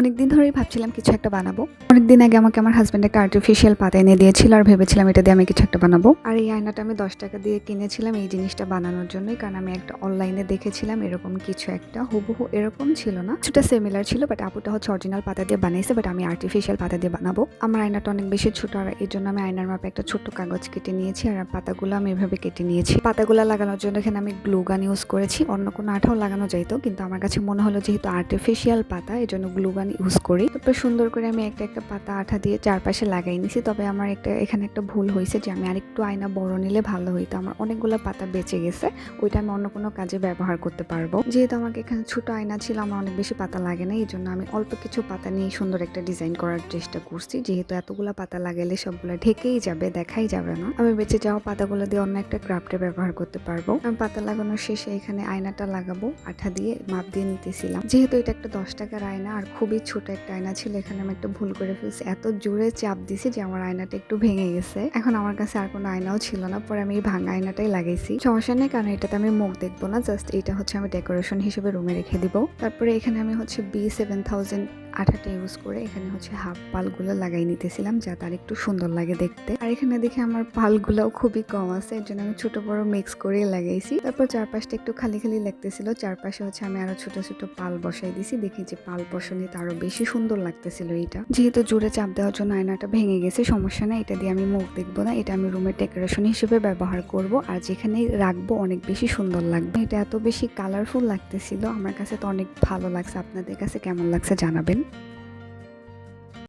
অনেকদিন ধরেই ভাবছিলাম কিছু একটা বানাবো। অনেকদিন আগে আমাকে আমার হাসব্যান্ড একটা আর্টিফিশিয়াল পাতা এনে দিয়েছিল আর ভেবেছিলাম এটা দিয়ে আমি কিছু একটা বানাবো। আর এই আয়নাটা আমি 10 টাকা দিয়ে কিনেছিলাম এই জিনিসটা বানানোর জন্যই, কারণ আমি একটা অনলাইনে দেখেছিলাম এরকম কিছু একটা, হুবহু এরকম ছিল না, কিছুটা সিমিলার ছিল, বাট আপুটা হচ্ছে অরিজিনাল পাতা দিয়ে বানিয়েছে, বাট আমি আর্টিফিশিয়াল পাতা দিয়ে বানাবো। আমার আয়নাটা অনেক বেশি ছোট আর এই জন্য আমি আয়নার মাপে একটা ছোট্ট কাগজ কেটে নিয়েছি আর পাতাগুলো আমি এভাবে কেটে নিয়েছি। পাতাগুলো লাগানোর জন্য এখানে আমি গ্লু গান ইউজ করেছি, অন্য কোনো আঠাও লাগানো যাইতো, কিন্তু আমার কাছে মনে হলো যেহেতু আর্টিফিশিয়াল পাতা এই জন্য গ্লু গান ইউজ করি। তারপর সুন্দর করে আমি একটা একটা পাতা আঠা দিয়ে চারপাশে লাগাই নিছি। তবে আমার এখানে একটা ভুল হয়েছে যে আমি আরেকটু আয়না বড় নিলে ভালো হইতো। আমার অনেকগুলো পাতা বেঁচে গেছে, ওইটা আমি অন্য কোনো কাজে ব্যবহার করতে পারবো। যেহেতু আমাকে এখানে ছোট আয়না ছিল, আমার অনেক বেশি পাতা লাগে না, এই জন্য আমি অল্প কিছু পাতা নিয়ে সুন্দর একটা ডিজাইন করার চেষ্টা করছি। যেহেতু এতগুলো পাতা লাগালে সবগুলো ঢেকেই যাবে, দেখাই যাবে না। আমি বেঁচে যাওয়া পাতাগুলো দিয়ে অন্য একটা ক্রাফটে ব্যবহার করতে পারবো। আমি পাতা লাগানোর শেষে এখানে আয়নাটা লাগাবো, আঠা দিয়ে মাপ দিয়ে নিতেছিলাম। যেহেতু এটা একটা 10 টাকার আয়না আর খুবই ছোট একটা আয়না ছিল, এখানে আমি একটা ভুল করে ফেলছি, এত জোরে চাপ দিছি যে আমার আয়নাটা একটু ভেঙে গেছে। এখন আমার কাছে আর কোনো আয়নাও ছিল না, পরে আমি এই ভাঙা আয়নাটাই লাগাইছি। সমস্যা নেই, কারণ এটাতে আমি মুখ দেখবো না, জাস্ট এটা হচ্ছে আমি ডেকোরেশন হিসেবে রুমে রেখে দিব। তারপরে এখানে আমি হচ্ছে B7000 আঠাটা ইউজ করে এখানে হচ্ছে হাফ পালগুলো লাগাই নিতেছিলাম, যাতে আর একটু সুন্দর লাগে দেখতে। আর এখানে দেখে আমার পালগুলোও খুবই কম আছে, এর জন্য আমি ছোট বড় মিক্স করে লাগাইছি। তারপর চারপাশটা একটু খালি খালি লাগতেছিল, চারপাশে হচ্ছে আমি আরো ছোট ছোট পাল বসাই দিছি। দেখি যে পাল বসানিতে আরো বেশি সুন্দর লাগতেছিল। এইটা যেহেতু জোরে চাপ দেওয়ার জন্য আয়নাটা ভেঙে গেছে, সমস্যা নাই, এটা দিয়ে আমি মুখ দেখবো না, এটা আমি রুমের ডেকোরেশন হিসেবে ব্যবহার করব। আর যেখানে রাখবো অনেক বেশি সুন্দর লাগবে। এটা এত বেশি কালারফুল লাগতেছিল, আমার কাছে তো অনেক ভালো লাগছে। আপনাদের কাছে কেমন লাগছে জানাবেন।